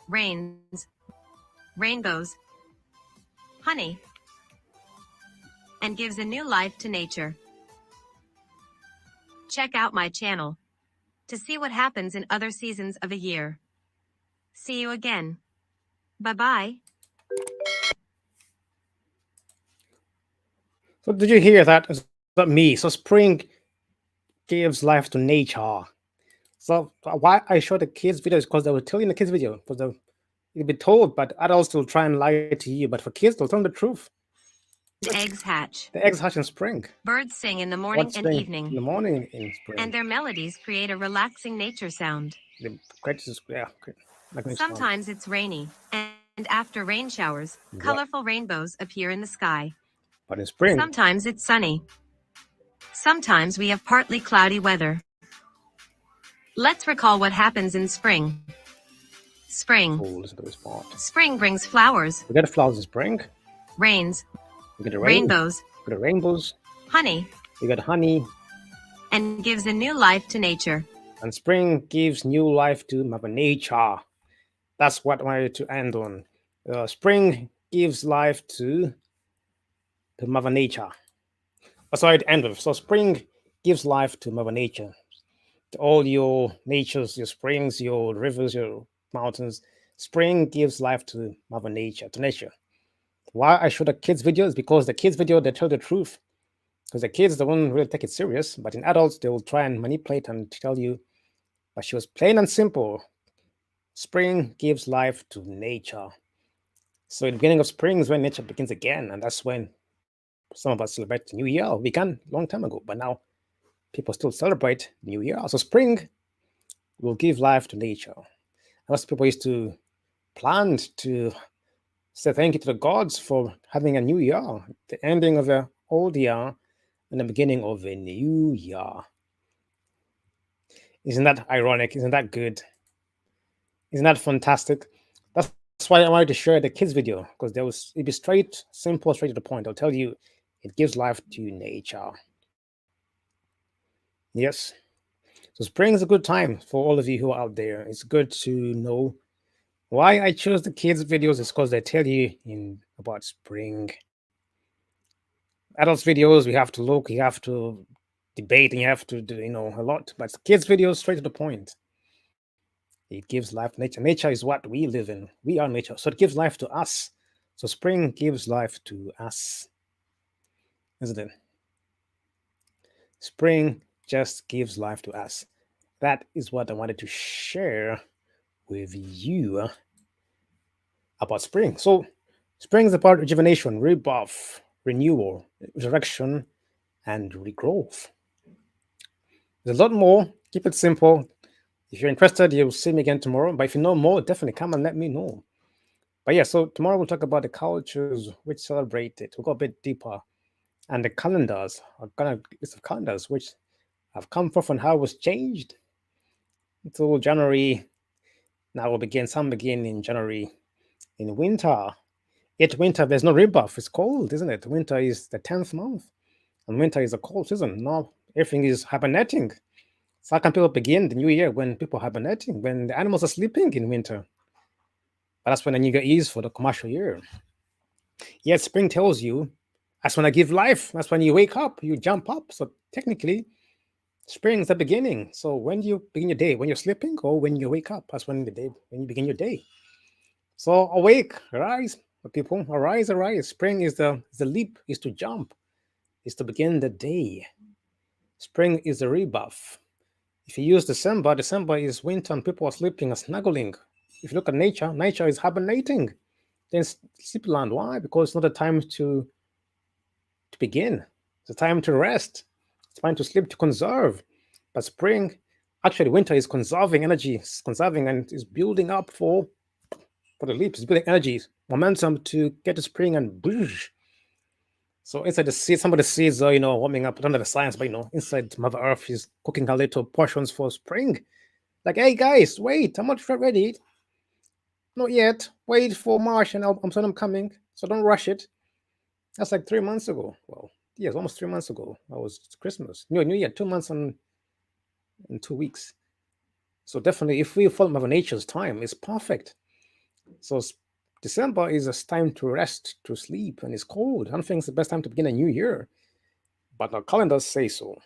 rains, rainbows, honey, and gives a new life to nature. Check out my channel to see what happens in other seasons of a year. See you again. Bye-bye. So did you hear that? Is that me? So spring gives life to nature. So why I showed the kids videos because they were telling the kids video because you'll be told, but adults will try and lie to you. But for kids, they'll tell them the truth. Eggs hatch. The eggs hatch in spring. Birds sing in the morning and evening. In the morning in spring. And their melodies create a relaxing nature sound. Sometimes it's rainy, and after rain showers, colorful rainbows appear in the sky. But in spring, sometimes it's sunny. Sometimes we have partly cloudy weather. Let's recall what happens in spring. Spring. Oh, listen to this part. Spring brings flowers, We get flowers in spring. rains, We get the rain. rainbows, We get the rainbows. honey, We get honey. and gives a new life to nature. And spring gives new life to Mother Nature. That's what I wanted to end on. Spring gives life to Mother Nature. That's what I'd end with. So spring gives life to Mother Nature. To all your natures, your springs, your rivers, your mountains. Spring gives life to Mother Nature, to nature. Why I show the kids video is because the kids video, they tell the truth. Because the kids, they won't really take it serious, but in adults, they will try and manipulate and tell you. But she was plain and simple. Spring gives life to nature. So in the beginning of spring is when nature begins again, and that's when some of us celebrate the New Year. We began a long time ago, but now people still celebrate the New Year. So spring will give life to nature. Most people used to plan to say thank you to the gods for having a new year, the ending of the old year and the beginning of a new year. Isn't that ironic? Isn't that good? Isn't that fantastic? That's why I wanted to share the kids video, because it'd be straight, simple, straight to the point. I'll tell you, it gives life to nature. Yes. So spring is a good time for all of you who are out there. It's good to know why I chose the kids videos is because they tell you about spring. Adults videos, we have to look, you have to debate, and you have to do, a lot. But kids videos, straight to the point. It gives life to nature. Nature is what we live in. We are nature. So it gives life to us. So spring gives life to us. Isn't it? Spring just gives life to us. That is what I wanted to share with you about spring. So spring is about rejuvenation, rebirth, renewal, resurrection, and regrowth. There's a lot more. Keep it simple. If you're interested, you'll see me again tomorrow. But if you know more, definitely come and let me know. But yeah, so tomorrow we'll talk about the cultures which celebrate it. We'll go a bit deeper. And the calendars, I've got a list of calendars which have come forth and how it was changed until January. Now we'll begin, some begin in January in winter. Yet winter, there's no rebirth. It's cold, isn't it? Winter is the 10th month. And winter is a cold season. Now everything is hibernating. So how can people begin the new year when people are hibernating, when the animals are sleeping in winter? But that's when the new year is for the commercial year. Yet spring tells you, that's when I give life. That's when you wake up, you jump up. So technically, spring is the beginning. So when you begin your day, when you're sleeping or when you wake up, that's when you begin your day. So awake, arise, people, arise, arise. Spring is the leap, is to jump, is to begin the day. Spring is the rebirth. If you use December is winter and people are sleeping and snuggling. If you look at nature is hibernating. Then sleepland. Why? Because it's not a time to begin. It's a time to rest. It's time to sleep, to conserve. But spring, actually winter is conserving energy. It's conserving and is building up for the leap. It's building energy, momentum to get to spring and boosh. So inside the seeds, some of the seeds are, warming up. I don't know the science, but inside Mother Earth is cooking her little portions for spring. Like, hey guys, wait, I'm not ready. Not yet. Wait for March and I'm coming. So don't rush it. That's like 3 months ago. Well, yeah, it's almost 3 months ago. That was Christmas. New Year, 2 months and 2 weeks. So definitely, if we follow Mother Nature's time, it's perfect. So December is a time to rest, to sleep, and it's cold. I don't think it's the best time to begin a new year. But our calendars say so.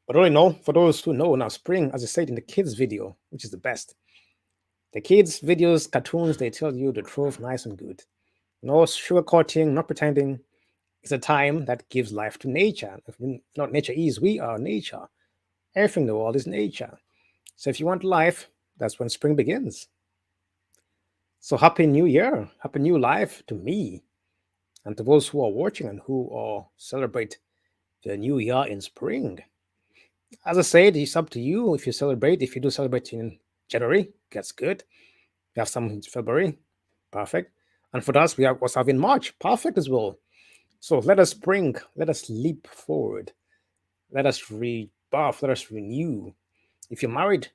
But only know, for those who know, now spring, as I said in the kids video, which is the best. The kids videos, cartoons, they tell you the truth, nice and good. No sugarcoating, not pretending. It's a time that gives life to nature. If not nature is, we are nature. Everything in the world is nature. So if you want life, that's when spring begins. So happy new year, happy new life to me and to those who are watching and who celebrate the new year in spring. As I said, it's up to you if you celebrate. If you do celebrate in January, that's good. We have some in February, perfect. And for us, we have what's having March, perfect as well. So let us leap forward. Let us rebirth, let us renew. If you're married,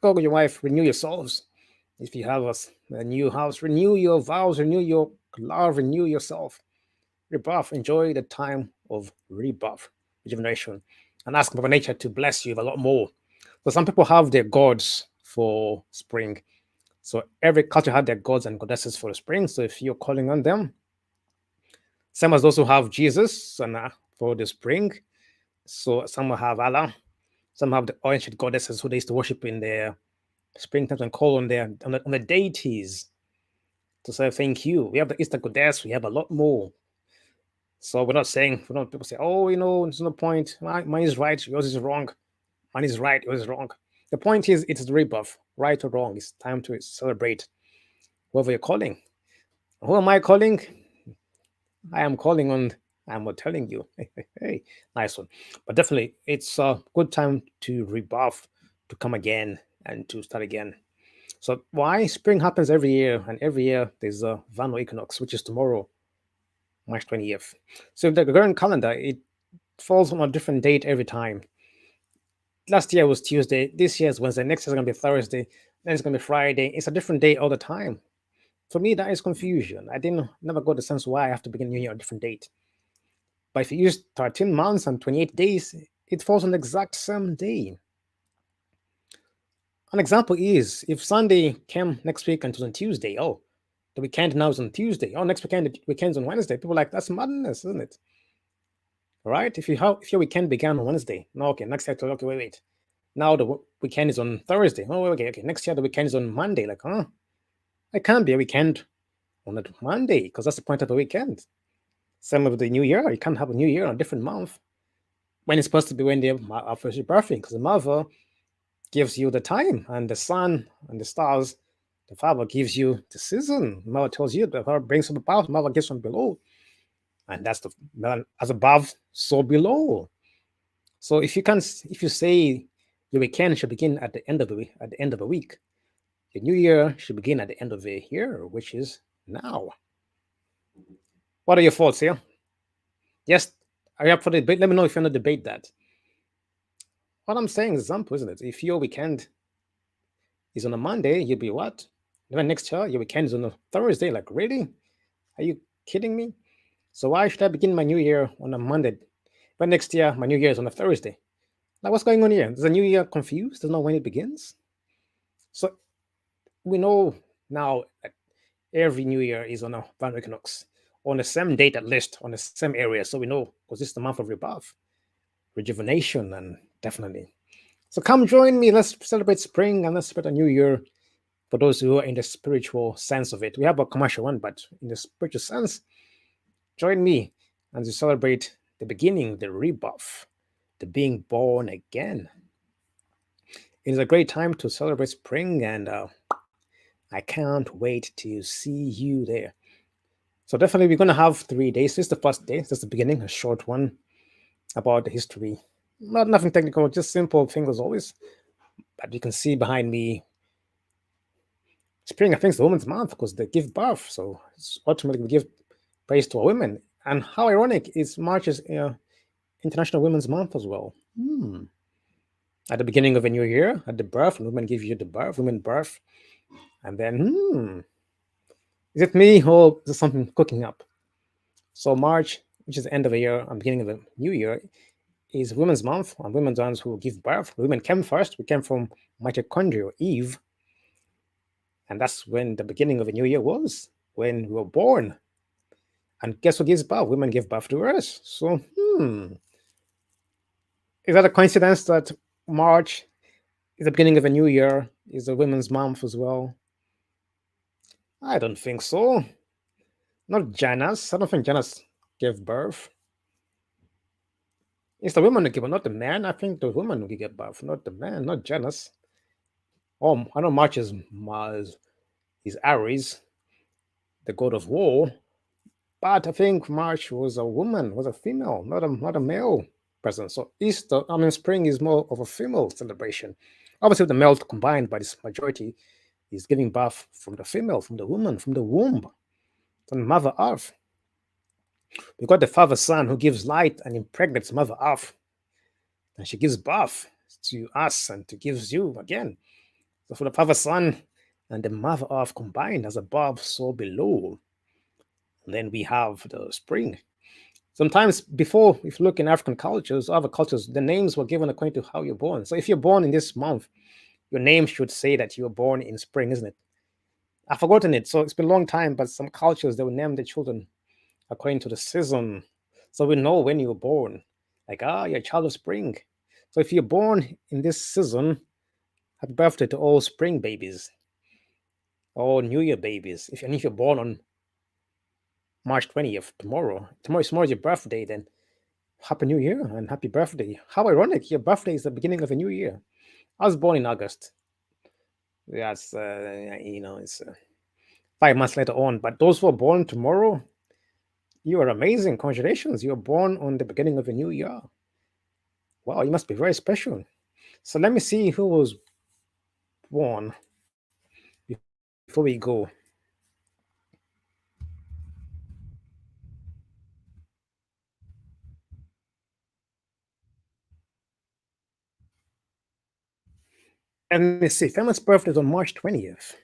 go with your wife, renew yourselves. If you have a new house, renew your vows, renew your love, renew yourself. Rebirth, enjoy the time of rebirth, rejuvenation, and ask Mother Nature to bless you with a lot more. So some people have their gods for spring. So every culture had their gods and goddesses for the spring. So if you're calling on them, some of those who have Jesus and for the spring. So some will have Allah, some have the ancient goddesses who they used to worship in their springtime and call on their on the deities to say thank you. We have the Easter goddess, we have a lot more. So we're not saying, we don't people say, oh, there's no point. Mine is right, yours is wrong. Mine is right, yours is wrong. The point is, it's the rebirth, right or wrong. It's time to celebrate whoever you're calling. Who am I calling? I am calling on, I'm not telling you. Hey, nice one. But definitely, it's a good time to rebirth, to come again, and to start again. So why spring happens every year, and every year there's a vernal equinox, which is tomorrow, March 20th. So the Gregorian calendar, it falls on a different date every time. Last year was Tuesday, this year is Wednesday, next year is going to be Thursday, then it's going to be Friday. It's a different day all the time. For me, that is confusion. I never got the sense why I have to begin New Year on a different date. But if you use 13 months and 28 days, it falls on the exact same day. An example is if Sunday came next week and it was on Tuesday, oh, the weekend now is on Tuesday. Oh, next weekend, the weekend's on Wednesday. People are like, that's madness, isn't it? All right. If your weekend began on Wednesday, no, okay, next year, okay, wait. Now the weekend is on Thursday. Oh, okay. Next year the weekend is on Monday. Like, huh? It can't be a weekend on a Monday because that's the point of the weekend. Same with the New Year. You can't have a New Year on a different month when it's supposed to be when they're after your birthday, because the mother gives you the time, and the sun and the stars, the father gives you the season. The mother tells you, the father brings from above, the mother gives from below. And that's the as above, so below. So if you say your weekend should begin at the end of the week, your New Year should begin at the end of the year, which is now. What are your thoughts here? Yes, are you up for the debate? Let me know if you want to debate that. What I'm saying is example, isn't it? If your weekend is on a Monday, you'll be what? Then next year, your weekend is on a Thursday. Like, really? Are you kidding me? So why should I begin my New Year on a Monday? But next year, my New Year is on a Thursday. Like, what's going on here? Is the New Year confused? Doesn't know when it begins? So we know now that every New Year is on a vernal equinox, on the same date at least, on the same area. So we know, because this is the month of rebirth, rejuvenation, and definitely. So come join me. Let's celebrate spring and let's celebrate a new year for those who are in the spiritual sense of it. We have a commercial one, but in the spiritual sense, join me as we celebrate the beginning, the rebirth, the being born again. It is a great time to celebrate spring, and I can't wait to see you there. So definitely we're going to have 3 days. This is the first day. This is the beginning, a short one about the history. Nothing technical, just simple things as always. But you can see behind me, spring, I think, is the women's month because they give birth. So it's ultimately we give praise to our women. And how ironic is March is International Women's Month as well. At the beginning of a new year, at the birth, women give you the birth, women birth. And then, is it me or is there something cooking up? So March, which is the end of the year and beginning of the new year, is Women's Month, and women's ones who give birth. Women came first. We came from mitochondria, Eve. And that's when the beginning of a new year was, when we were born. And guess who gives birth? Women give birth to us. So, is that a coincidence that March is the beginning of a new year, is a women's month as well? I don't think so. Not Janus. I don't think Janus gave birth. It's the woman who give birth, not the man. I think the woman who give birth, not the man, not Janus. Oh, I know March is Aries, the god of war. But I think March was a woman, was a female, not a male presence. So spring is more of a female celebration. Obviously, the male combined, but its majority is giving birth from the female, from the woman, from the womb, from Mother Earth. We got the Father Sun who gives light and impregnates Mother Earth, and she gives birth. to us and to gives you again. So for the Father, Son, and the Mother Earth combined, as above, so below. And then we have the spring. Sometimes before, if you look in African cultures, other cultures, the names were given according to how you're born. So if you're born in this month, your name should say that you were born in spring, isn't it? I've forgotten it, so it's been a long time, but some cultures, they will name their children according to the season. So we know when you were born. Like, you're a child of spring. So if you're born in this season, happy birthday to all spring babies, all New Year babies. And if you're born on March 20th, tomorrow's your birthday, then Happy New Year and happy birthday. How ironic, your birthday is the beginning of a new year. I was born in August. That's, it's 5 months later on. But those who are born tomorrow, you are amazing. Congratulations. You are born on the beginning of a new year. Wow, you must be very special. So let me see who was born before we go. Let me see. Famous birthday is on March 20th.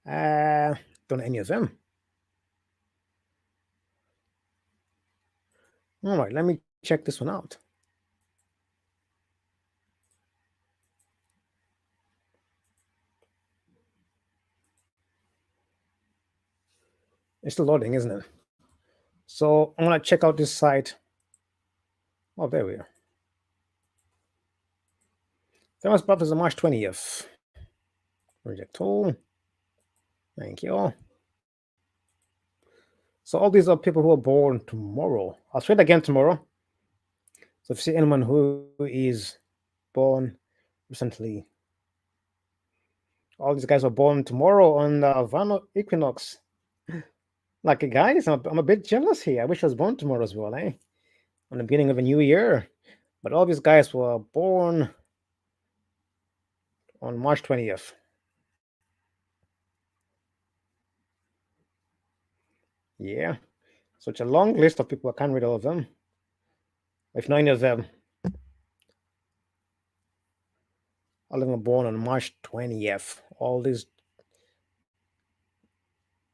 Don't know any of them. All right, let me check this one out. It's still loading, isn't it? So I'm gonna check out this site. Oh, there we are. Famous birthday is on March 20th. Reject all. Thank you all. So all these are people who are born tomorrow. I'll say it again tomorrow. So if you see anyone who is born recently, all these guys are born tomorrow on the vernal equinox. Like, guys, I'm a bit jealous here. I wish I was born tomorrow as well, eh? On the beginning of a new year. But all these guys were born on March 20th. Yeah. So it's a long list of people. I can't read all of them. If not any of them, all of them were born on March 20th. All these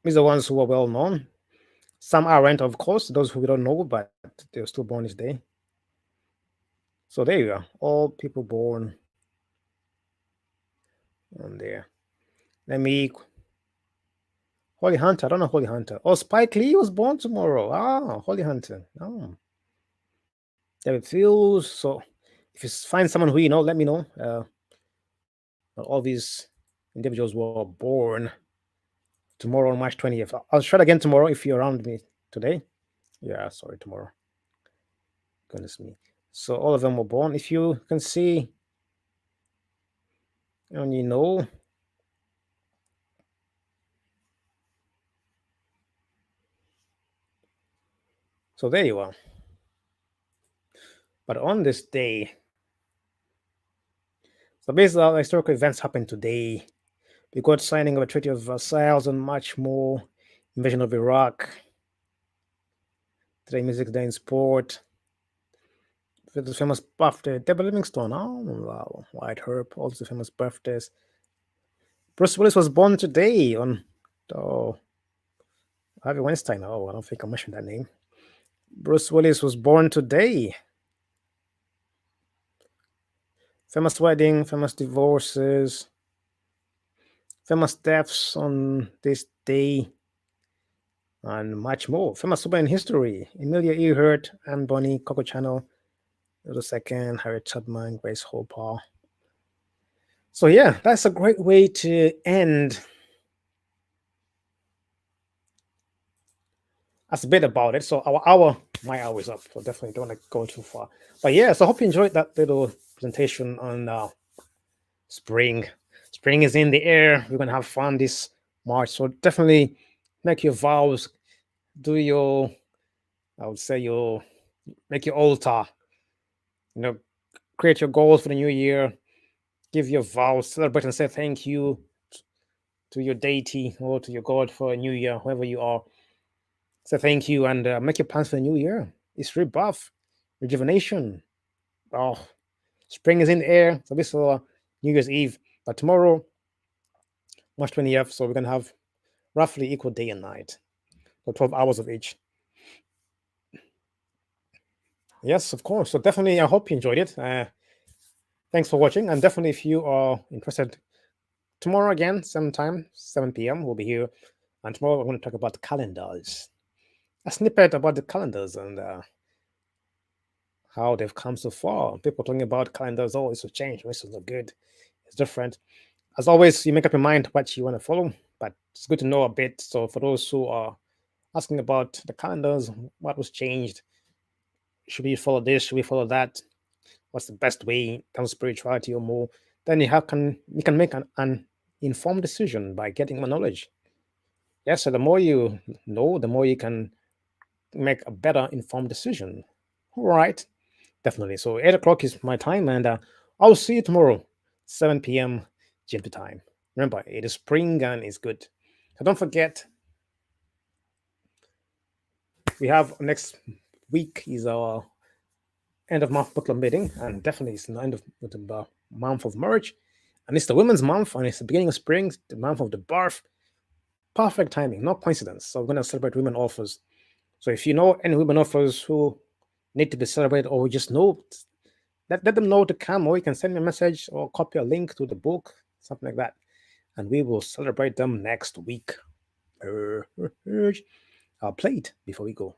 are the ones who are well known. Some aren't, of course, those who we don't know, but they're still born this day. So there you are. All people born on there. Let me. Holy Hunter. I don't know Holy Hunter. Oh, Spike Lee was born tomorrow. Holy Hunter. Oh. David Fields. So if you find someone who you know, let me know. All these individuals were born tomorrow on March 20th. I'll try it again tomorrow if you're around me today. Yeah, sorry, tomorrow. Goodness me. So all of them were born. If you can see, and you know, so there you are. But on this day, so basically, our historical events happened today. We got signing of a Treaty of Versailles and much more. Invasion of Iraq. Today, Music Day in Sport. The famous birthday, Deborah Livingstone. Oh, wow. White Herb, all the famous birthdays. Bruce Willis was born today on Harvey Weinstein. Oh, I don't think I mentioned that name. Bruce Willis was born today. Famous wedding, famous divorces, famous deaths on this day, and much more. Famous super in history: Emilia Earhart, Anne Bonny, Coco Chanel, the second, Harriet Tubman, Grace Hopper. So yeah, that's a great way to end. That's a bit about it. So my hour is up. So definitely don't want to go too far. But yeah, so I hope you enjoyed that little presentation on spring. Spring is in the air. We're gonna have fun this March. So definitely make your vows. Do your, I would say make your altar. Create your goals for the new year. Give your vows. Celebrate and say thank you to your deity or to your God for a new year, whoever you are. Say thank you and make your plans for the new year. It's rebirth. rejuvenation. Oh, spring is in the air. So this is New Year's Eve. But tomorrow, March 20th, so we're going to have roughly equal day and night. So 12 hours of each. Yes, of course. So definitely, I hope you enjoyed it. Thanks for watching. And definitely, if you are interested, tomorrow again, same time, 7 p.m., we'll be here. And tomorrow, I'm going to talk about the calendars. A snippet about the calendars and how they've come so far. People talking about calendars, oh, this will change, this is not good, it's different. As always, you make up your mind what you want to follow, but it's good to know a bit. So for those who are asking about the calendars, what was changed, should we follow this, should we follow that, what's the best way in terms of spirituality or more, then you can make an informed decision by getting more knowledge. Yes, so the more you know, the more you can make a better informed decision. All right, definitely. So 8 o'clock is my time, and I'll see you tomorrow, 7 p.m. GMT time. Remember, it is spring and it's good. So don't forget, we have next week is our end of month book club meeting, and definitely it's the end of the month of March, and it's the women's month, and it's the beginning of spring, the month of the birth. Perfect timing, no coincidence. So we're going to celebrate women authors. So if you know any women authors who need to be celebrated, or just know, let them know to come, or you can send me a message or copy a link to the book, something like that, and we will celebrate them next week. I'll play it before we go.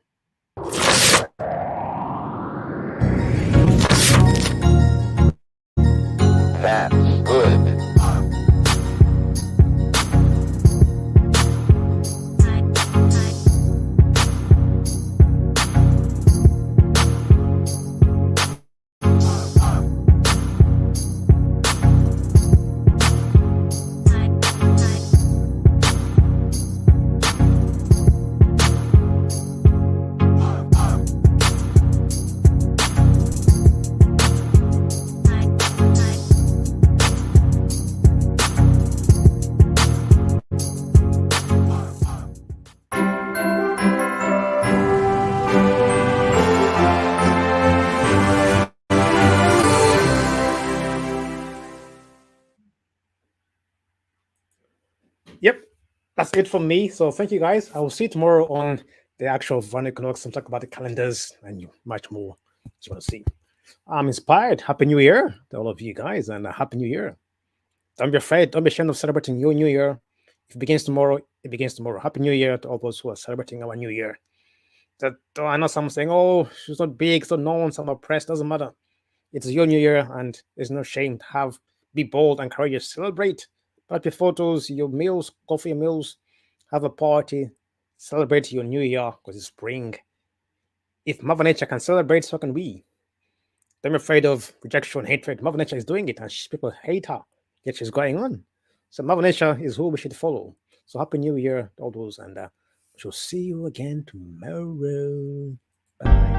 That's good. Yep, that's it from me. So thank you guys. I will see you tomorrow on the actual Van Equinox and talk about the calendars and much more you want to see. I'm inspired. Happy New Year to all of you guys, and a Happy New Year. Don't be afraid. Don't be ashamed of celebrating your New Year. If it begins tomorrow, it begins tomorrow. Happy New Year to all those who are celebrating our New Year. That I know some saying, "Oh, she's not big, so no one's on oppressed." Doesn't matter. It's your New Year, and there's no shame to be bold and courageous. Celebrate. Put your photos, your meals, go for your meals, have a party, celebrate your New Year because it's spring. If Mother Nature can celebrate, so can we. Don't be afraid of rejection, hatred. Mother Nature is doing it, and people hate her, yet she's going on. So Mother Nature is who we should follow. So Happy New Year to all those, and we shall see you again tomorrow. Bye.